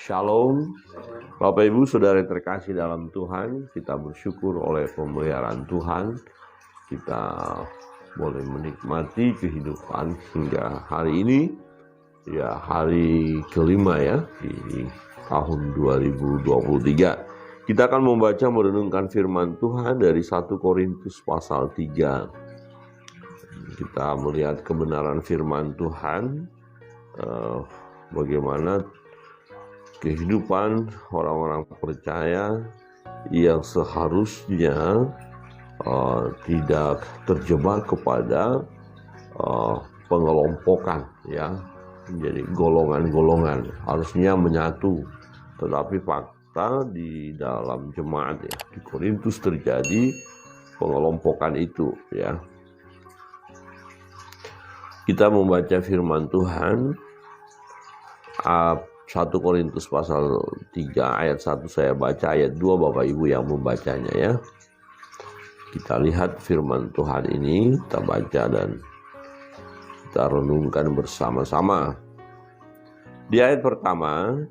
Shalom, Bapak Ibu Saudara yang terkasih dalam Tuhan, kita bersyukur oleh pemeliharaan Tuhan, kita boleh menikmati kehidupan hingga hari ini, ya hari kelima ya, di tahun 2023. Kita akan membaca merenungkan firman Tuhan dari 1 Korintus pasal 3. Kita melihat kebenaran firman Tuhan, bagaimana kehidupan orang-orang percaya yang seharusnya tidak terjebak kepada pengelompokan, ya, menjadi golongan-golongan, harusnya menyatu. Tetapi fakta di dalam jemaat ya di Korintus terjadi pengelompokan itu, ya. Kita membaca firman Tuhan 1 Korintus pasal 3 ayat 1, saya baca ayat 2, Bapak Ibu yang membacanya ya. Kita lihat firman Tuhan ini, kita baca dan kita renungkan bersama-sama. Di ayat pertama,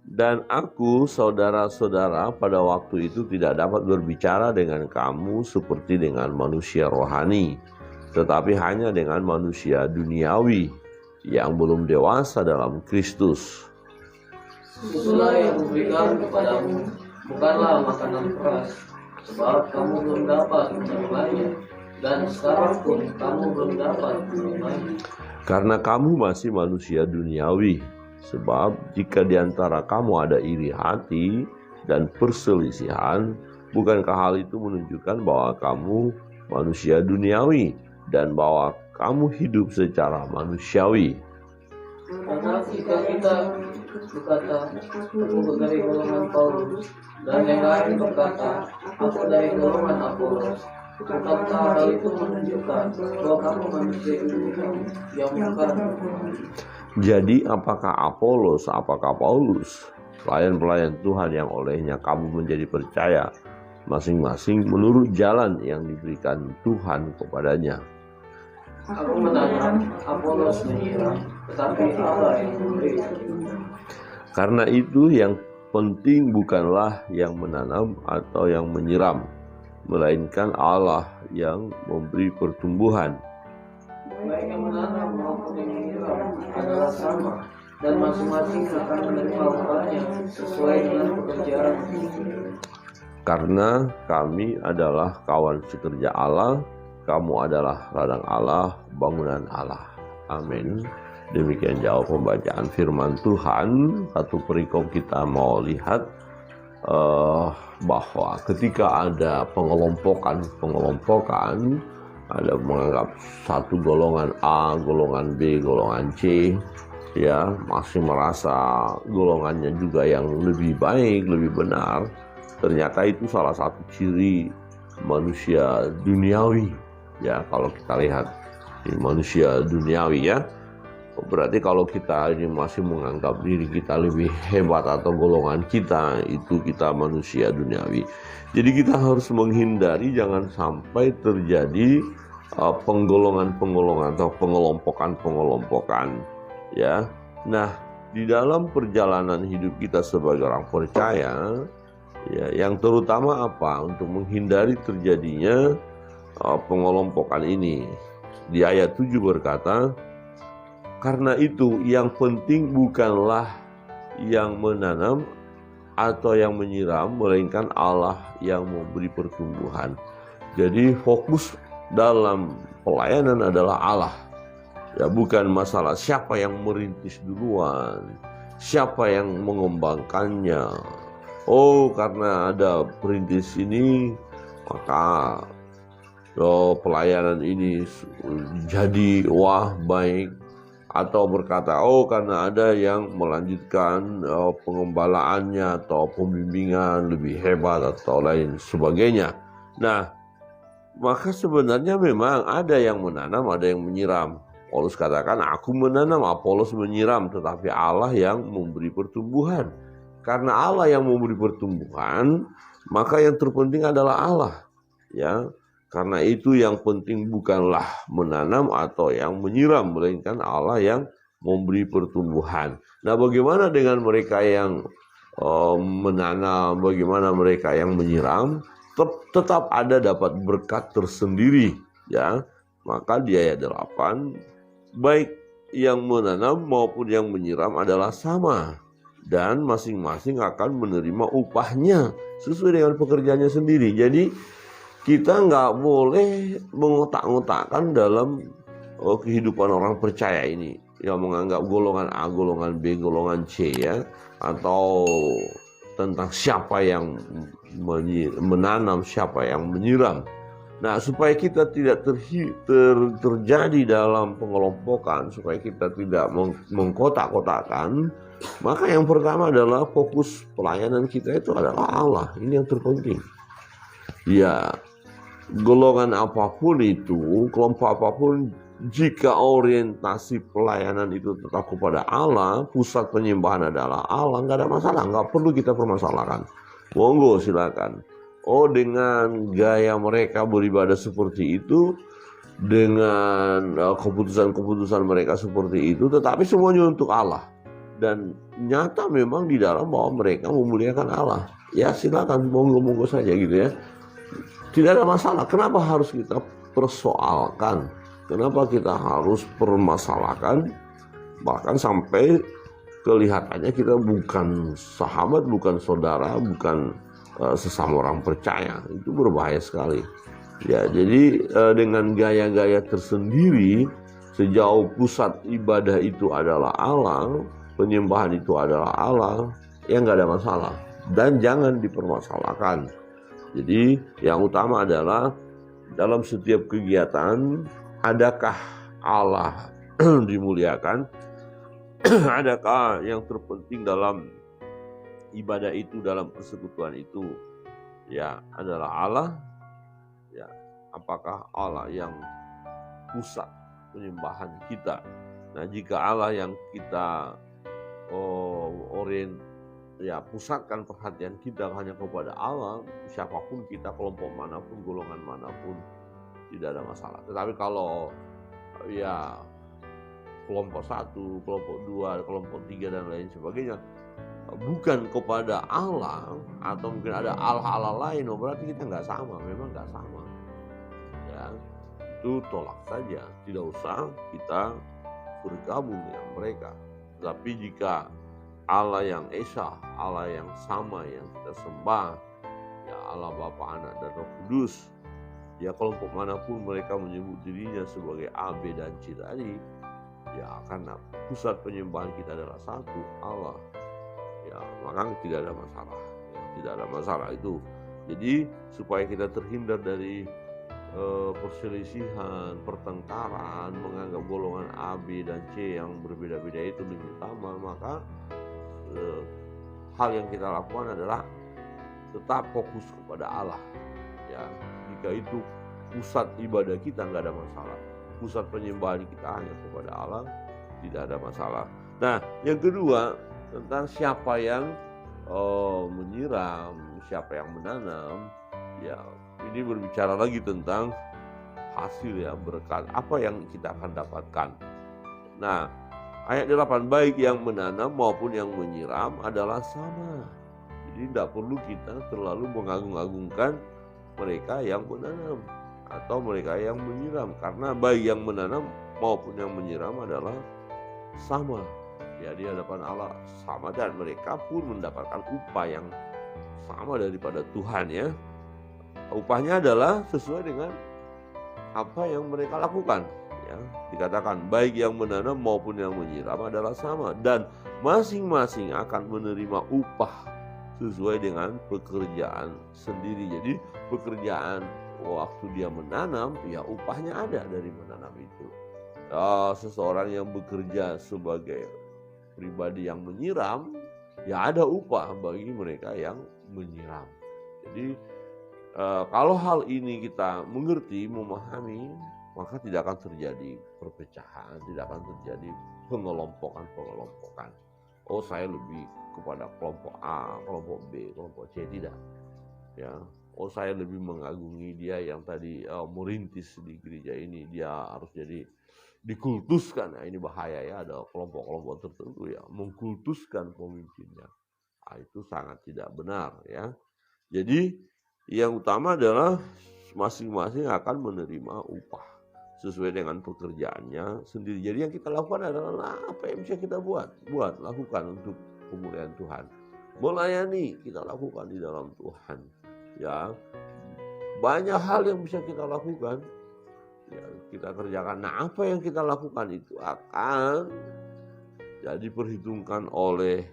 dan aku saudara-saudara pada waktu itu tidak dapat berbicara dengan kamu seperti dengan manusia rohani, tetapi hanya dengan manusia duniawi yang belum dewasa dalam Kristus. Itulah yang diberikan kepadamu, bukanlah makanan keras, sebab kamu belum dapat menerimanya, dan sekarang pun kamu belum dapat menerimanya. Karena kamu masih manusia duniawi, sebab jika di antara kamu ada iri hati dan perselisihan, bukankah hal itu menunjukkan bahwa kamu manusia duniawi dan bahwa kamu hidup secara manusiawi? Karena jika kita berkata, aku dari golongan Paulus, dan yang lain berkata, aku dari golongan Apolos, bukankah hal itu menunjukkan bahwa kamu manusia duniawi yang bukan? Jadi apakah Apolos, apakah Paulus, pelayan-pelayan Tuhan yang olehnya kamu menjadi percaya, masing-masing menurut jalan yang diberikan Tuhan kepadanya? Aku menanam, Apolos menyiram, tetapi Allah yang memberi. Karena itu yang penting bukanlah yang menanam atau yang menyiram, melainkan Allah yang memberi pertumbuhan. Baik yang menanam maupun yang menyiram adalah sama, dan masing-masing akan menerima upahnya sesuai dengan pekerjaan. Karena kami adalah kawan sekerja Allah, kamu adalah ladang Allah, bangunan Allah. Amin. Demikian jauh pembacaan firman Tuhan. Satu perikop kita mau lihat bahwa ketika ada pengelompokan, ada menganggap satu golongan A, golongan B, golongan C, ya, masih merasa golongannya juga yang lebih baik, lebih benar. Ternyata itu salah satu ciri manusia duniawi. Ya, kalau kita lihat ini manusia duniawi ya, berarti kalau kita ini masih menganggap diri kita lebih hebat atau golongan kita, itu kita manusia duniawi. Jadi kita harus menghindari jangan sampai terjadi penggolongan-penggolongan atau pengelompokan-pengelompokan ya. Nah, di dalam perjalanan hidup kita sebagai orang percaya ya, yang terutama apa? Untuk menghindari terjadinya pengelompokan ini. Di ayat 7 berkata, karena itu yang penting bukanlah yang menanam atau yang menyiram, melainkan Allah yang memberi pertumbuhan. Jadi fokus dalam pelayanan adalah Allah. Ya, bukan masalah siapa yang merintis duluan, siapa yang mengembangkannya. Oh, karena ada perintis ini, maka pelayanan ini jadi wah baik, atau berkata oh karena ada yang melanjutkan pengembalaannya atau pembimbingan lebih hebat atau lain sebagainya. Nah, maka sebenarnya memang ada yang menanam, ada yang menyiram. Paulus katakan aku menanam, Apolos menyiram, tetapi Allah yang memberi pertumbuhan. Karena Allah yang memberi pertumbuhan, maka yang terpenting adalah Allah, ya. Karena itu yang penting bukanlah menanam atau yang menyiram, melainkan Allah yang memberi pertumbuhan. Nah, bagaimana dengan mereka yang menanam, bagaimana mereka yang menyiram? Tetap ada dapat berkat tersendiri, ya. Maka di ayat 8, baik yang menanam maupun yang menyiram adalah sama, dan masing-masing akan menerima upahnya sesuai dengan pekerjaannya sendiri. Jadi kita nggak boleh mengotak-ngotakkan dalam kehidupan orang percaya ini, yang menganggap golongan A, golongan B, golongan C, ya, atau tentang siapa yang menanam, siapa yang menyiram. Nah, supaya kita tidak terjadi dalam pengelompokan, supaya kita tidak mengkotak-kotakkan, maka yang pertama adalah fokus pelayanan kita itu adalah Allah. Ini yang terpenting. Ya, golongan apapun itu, kelompok apapun, jika orientasi pelayanan itu tetap kepada Allah, pusat penyembahan adalah Allah, nggak ada masalah, nggak perlu kita permasalahkan. Monggo silakan. Oh, dengan gaya mereka beribadah seperti itu, dengan keputusan-keputusan mereka seperti itu, tetapi semuanya untuk Allah. Dan nyata memang di dalam bahwa mereka memuliakan Allah. Ya silakan, monggo-monggo saja gitu ya. Tidak ada masalah. Kenapa harus kita persoalkan? Kenapa kita harus permasalahkan? Bahkan sampai kelihatannya kita bukan sahabat, bukan saudara, bukan sesama orang percaya. Itu berbahaya sekali. Ya, jadi dengan gaya-gaya tersendiri, sejauh pusat ibadah itu adalah Allah, penyembahan itu adalah Allah, ya nggak ada masalah. Dan jangan dipermasalahkan. Jadi yang utama adalah dalam setiap kegiatan, adakah Allah dimuliakan? Adakah yang terpenting dalam ibadah itu, dalam persekutuan itu, ya adalah Allah? Ya, apakah Allah yang pusat penyembahan kita? Nah, jika Allah yang kita pusatkan perhatian kita hanya kepada Allah, siapapun kita, kelompok manapun, golongan manapun, tidak ada masalah. Tetapi kalau ya kelompok 1, kelompok 2, kelompok 3 dan lain sebagainya bukan kepada Allah, atau mungkin ada Allah-Allah lain, berarti kita nggak sama, memang nggak sama. Ya, itu tolak saja, tidak usah kita bergabung dengan mereka. Tapi jika Allah yang Esa, Allah yang sama yang kita sembah, ya Allah Bapa, Anak, dan Roh Kudus, ya kelompok manapun mereka menyebut dirinya sebagai A, B, dan C tadi, ya karena pusat penyembahan kita adalah satu, Allah, ya maka tidak ada masalah, ya, tidak ada masalah itu. Jadi supaya kita terhindar dari perselisihan, pertengkaran, menganggap golongan A, B, dan C yang berbeda-beda itu lebih utama, maka hal yang kita lakukan adalah tetap fokus kepada Allah. Ya, jika itu pusat ibadah kita, nggak ada masalah. Pusat penyembahan kita hanya kepada Allah, tidak ada masalah. Nah, yang kedua tentang siapa yang menyiram, siapa yang menanam, ya ini berbicara lagi tentang hasil, ya, berkat apa yang kita akan dapatkan. Nah, ayat 8, baik yang menanam maupun yang menyiram adalah sama. Jadi tidak perlu kita terlalu mengagung-agungkan mereka yang menanam atau mereka yang menyiram, karena baik yang menanam maupun yang menyiram adalah sama. Ya, di hadapan Allah sama, dan mereka pun mendapatkan upah yang sama daripada Tuhan, ya. Upahnya adalah sesuai dengan apa yang mereka lakukan. Ya, dikatakan baik yang menanam maupun yang menyiram adalah sama, dan masing-masing akan menerima upah sesuai dengan pekerjaan sendiri. Jadi pekerjaan waktu dia menanam, ya upahnya ada dari menanam itu. Seseorang yang bekerja sebagai pribadi yang menyiram, ya ada upah bagi mereka yang menyiram. Jadi kalau hal ini kita mengerti, memahami, maka tidak akan terjadi perpecahan, tidak akan terjadi pengelompokan. Oh, saya lebih kepada kelompok A, kelompok B, kelompok C, tidak. Ya, oh saya lebih mengagungi dia yang tadi merintis di gereja ini, dia harus jadi dikultuskan. Nah, ini bahaya ya, ada kelompok-kelompok tertentu ya mengkultuskan pemimpinnya. Nah, itu sangat tidak benar ya. Jadi yang utama adalah masing-masing akan menerima upah sesuai dengan pekerjaannya sendiri. Jadi yang kita lakukan adalah apa yang bisa kita lakukan untuk kemuliaan Tuhan. Melayani kita lakukan di dalam Tuhan. Ya, banyak hal yang bisa kita lakukan. Ya, kita kerjakan. Nah, apa yang kita lakukan itu akan jadi diperhitungkan oleh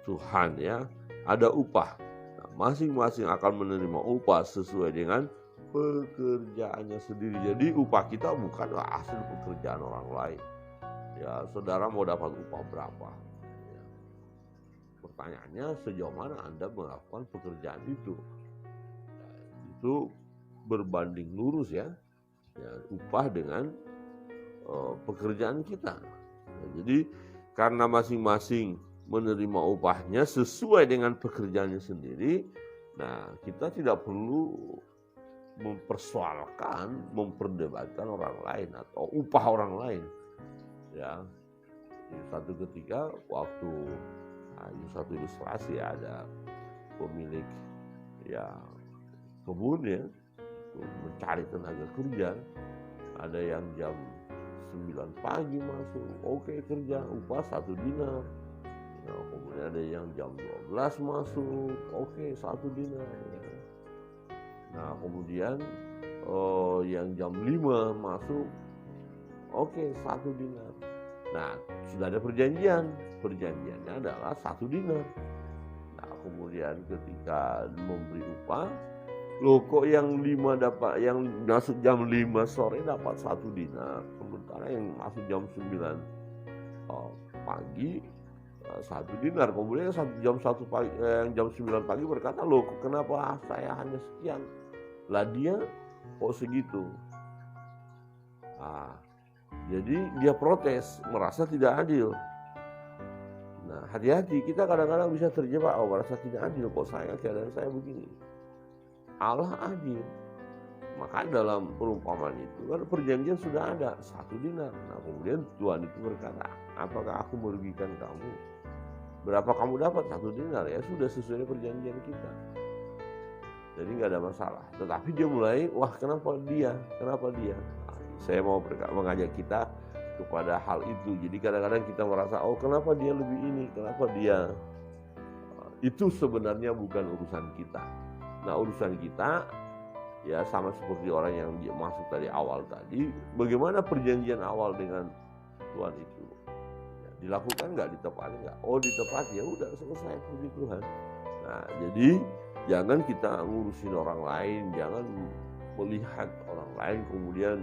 Tuhan ya. Ada upah. Nah, masing-masing akan menerima upah sesuai dengan pekerjaannya sendiri. Jadi upah kita bukanlah hasil pekerjaan orang lain. Ya, saudara mau dapat upah berapa? Ya. Pertanyaannya, sejauh mana Anda melakukan pekerjaan itu? Ya, itu berbanding lurus ya, upah dengan pekerjaan kita. Ya, jadi karena masing-masing menerima upahnya sesuai dengan pekerjaannya sendiri, nah kita tidak perlu memperdebatkan orang lain atau upah orang lain. Ya, satu ketika waktu satu ilustrasi ada pemilik ya kebun ya mencari tenaga kerja, ada yang jam 9 pagi masuk, oke kerja, upah 1 dinar. Ya, kemudian ada yang jam 12 masuk, oke 1 dinar. Ya. Nah kemudian yang jam 5 masuk, oke 1 dinar. Nah sudah ada perjanjiannya adalah 1 dinar. Nah kemudian ketika memberi upah, loh kok yang 5 dapat, yang masuk jam 5 sore dapat 1 dinar, sementara yang masuk jam 9 pagi 1 dinar. Kemudian jam 1 pagi, yang jam 9 pagi berkata, loh kenapa saya hanya sekian? Lah dia kok segitu? Nah, jadi dia protes, merasa tidak adil. Nah hati-hati, kita kadang-kadang bisa terjebak, merasa tidak adil, kok keadaan saya begini. Allah adil. Maka dalam perumpamaan itu kan perjanjian sudah ada 1 dinar. Nah kemudian Tuhan itu berkata, apakah aku merugikan kamu? Berapa kamu dapat? 1 dinar. Ya sudah sesuai perjanjian kita. Jadi nggak ada masalah. Tetapi dia mulai, wah kenapa dia? Nah, saya mau mengajak kita kepada hal itu. Jadi kadang-kadang kita merasa, oh kenapa dia lebih ini? Kenapa dia? Itu sebenarnya bukan urusan kita. Nah urusan kita ya sama seperti orang yang masuk dari awal tadi, bagaimana perjanjian awal dengan Tuhan itu ya, dilakukan nggak, ditepati nggak? Oh ditepati, ya udah selesai, puji Tuhan. Nah jadi jangan kita ngurusin orang lain, jangan melihat orang lain kemudian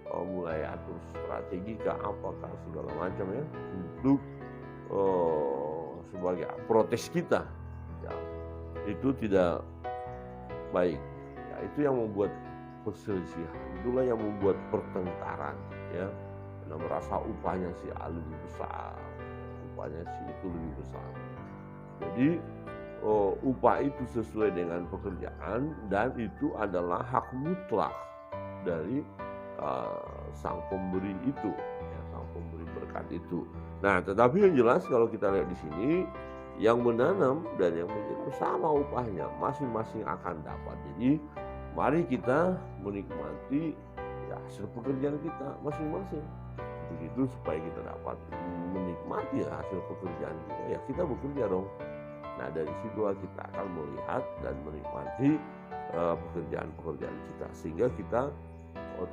mulai atur strategi apakah segala macam ya untuk sebagai protes kita ya, itu tidak baik ya, itu yang membuat perselisihan, itulah yang membuat pertengkaran ya, karena merasa upahnya si A lebih besar, upahnya si itu lebih besar. Jadi upah itu sesuai dengan pekerjaan dan itu adalah hak mutlak dari sang pemberi itu ya, sang pemberi berkat itu. Nah tetapi yang jelas kalau kita lihat di sini, yang menanam dan yang menyiram sama upahnya, masing-masing akan dapat. Jadi mari kita menikmati ya, hasil pekerjaan kita masing-masing. Begitu supaya kita dapat menikmati ya, hasil pekerjaan kita, ya kita bekerja dong. Nah dari situ kita akan melihat dan menikmati pekerjaan-pekerjaan kita, sehingga kita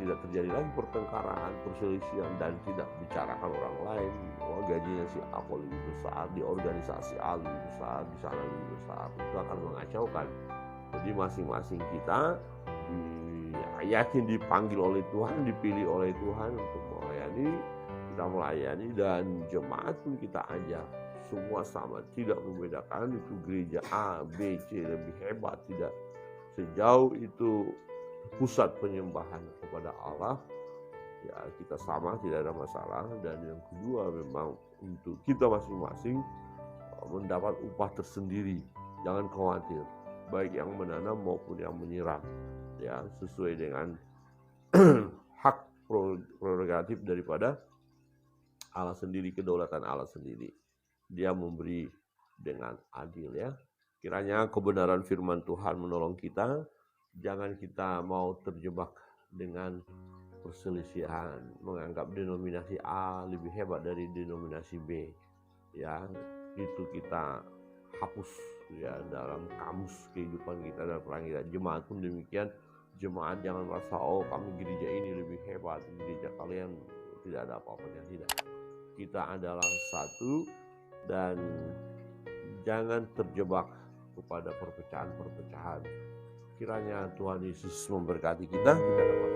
tidak terjadi lagi pertengkaran, perselisihan, dan tidak bicarakan orang lain. Oh gajinya si A lebih besar, di organisasi A lebih besar, di sana lebih besar, itu akan mengacaukan. Jadi masing-masing kita yakin dipanggil oleh Tuhan, dipilih oleh Tuhan untuk melayani, kita melayani, dan jemaat pun kita ajak semua sama, tidak membedakan itu gereja A, B, C lebih hebat, tidak. Sejauh itu pusat penyembahan kepada Allah, ya kita sama, tidak ada masalah. Dan yang kedua memang untuk kita masing-masing mendapat upah tersendiri. Jangan khawatir, baik yang menanam maupun yang menyiram, ya sesuai dengan hak prerogatif daripada Allah sendiri, kedaulatan Allah sendiri. Dia memberi dengan adil ya. Kiranya kebenaran firman Tuhan menolong kita. Jangan kita mau terjebak dengan perselisihan, menganggap denominasi A lebih hebat dari denominasi B. Ya, itu kita hapus ya dalam kamus kehidupan kita dan perangai kita. Jemaat pun demikian. Jemaat jangan merasa kami gereja ini lebih hebat, gereja kalian tidak ada apa-apanya. Tidak. Kita adalah satu dan jangan terjebak kepada perpecahan-perpecahan. Kiranya Tuhan Yesus memberkati kita. Kita dapat